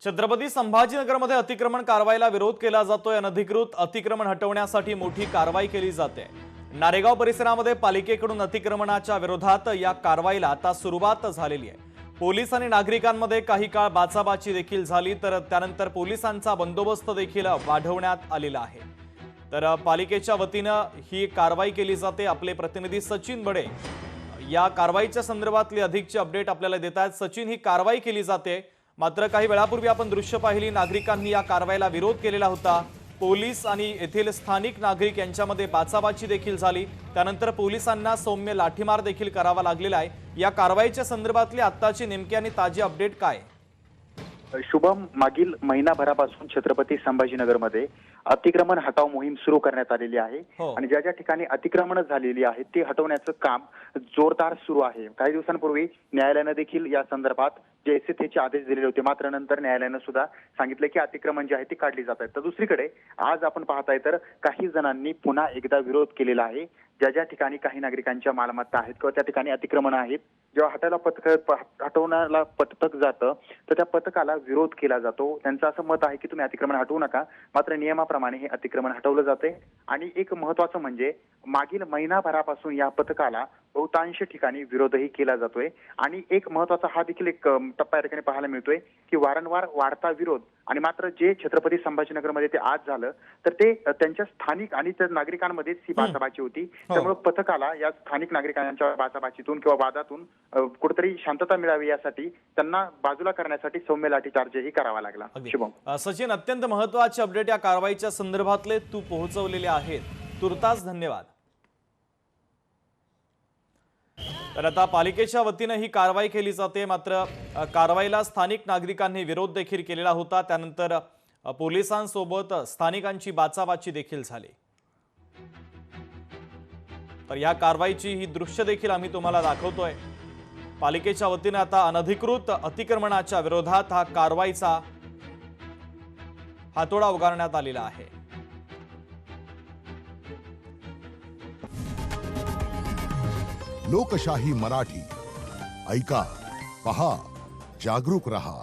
छत्रपती संभाजीनगरमध्ये अतिक्रमण कारवाईला विरोध केला जातोय। अनधिकृत अतिक्रमण हटवण्यासाठी मोठी कारवाई केली जाते। नारेगाव परिसरामध्ये पालिकेकडून अतिक्रमणाच्या विरोधात या कारवाईला आता सुरुवात झालेली आहे। पोलीस आणि नागरिकांमध्ये काही काळ बाचाबाची देखील झाली, तर त्यानंतर पोलिसांचा बंदोबस्त देखील वाढवण्यात आलेला आहे। तर पालिकेच्या वतीने ही कारवाई केली जाते। आपले प्रतिनिधी सचिन बडे या कारवाईच्या संदर्भातली अधिकची अपडेट आपल्याला देतात। सचिन, ही कारवाई केली जाते, मात्र काही वेळापूर्वी आपण दृश्य पाहिली, नागरिकांनी या कारवाईला विरोध केलेला होता। पोलीस आणि येथील स्थानिक नागरिक यांच्यामध्ये बाचाबाची देखील झाली, त्यानंतर पोलिसांना सौम्य लाठीमार देखील करावा लागलेला आहे। या कारवाईच्या संदर्भातली आत्ताची नेमकी आणि ताजी अपडेट काय? शुभम, मागील महिनाभरापासून छत्रपती संभाजीनगरमध्ये अतिक्रमण हटाव मोहीम सुरू करण्यात आलेली आहे आणि ज्या ज्या ठिकाणी अतिक्रमण झालेली आहेत ते हटवण्याचं काम जोरदार सुरू आहे। काही दिवसांपूर्वी न्यायालयाने देखील या संदर्भात जैसे आदेश दिलेले होते, मात्र नंतर न्यायालयाने सुद्धा सांगितले की अतिक्रमण जे आहे ते काढली जात आहेत। तर दुसरीकडे आज आपण पाहताय तर काही जणांनी पुन्हा एकदा विरोध केलेला आहे। ज्या ज्या ठिकाणी काही नागरिकांच्या मालमत्ता आहेत किंवा त्या ठिकाणी अतिक्रमण आहेत, जेव्हा हटवण्याला पथक जातं तर त्या पथकाला विरोध केला जातो। त्यांचं असं मत आहे की तुम्ही अतिक्रमण हटवू नका, मात्र नियमाप्रमाणे हे अतिक्रमण हटवलं जाते। आणि एक महत्त्वाचं म्हणजे मागील महिनाभरापासून या पथकाला बहुतांश ठिकाणी विरोधही केला जातोय आणि एक महत्त्वाचा हा देखील एक टप्पा या ठिकाणी पाहायला मिळतोय की वारंवार वाढता विरोध आणि मात्र जे छत्रपती संभाजीनगरमध्ये ते आज झालं तर ते त्यांच्या स्थानिक आणि त्या नागरिकांमध्येच ही बाचाबाची होती। त्यामुळे पथकाला या स्थानिक नागरिकांच्या बाचाबाचीतून किंवा वादातून कुठेतरी शांतता मिळावी यासाठी त्यांना बाजूला करण्यासाठी सौम्य लाठीचार्जही करावा लागला। शुभम, सचिन, अत्यंत महत्त्वाचे अपडेट या कारवाईच्या संदर्भातले तू पोहोचवलेले आहेत, तुर्तास धन्यवाद। तर आता पालिकेच्या वतीने ही कारवाई केली जाते, मात्र कारवाईला स्थानिक नागरिकांनी विरोध देखील केलेला होता। त्यानंतर पोलिसांसोबत स्थानिकांची बाचाबाची देखील झाली। तर या कारवाईची ही दृश्य देखील आम्ही तुम्हाला दाखवतोय। पालिकेच्या वतीने आता अनधिकृत अतिक्रमणाच्या विरोधात हा कारवाईचा हातोडा उगारण्यात आलेला आहे। लोकशाही मराठी ऐका, पहा, जागरूक रहा।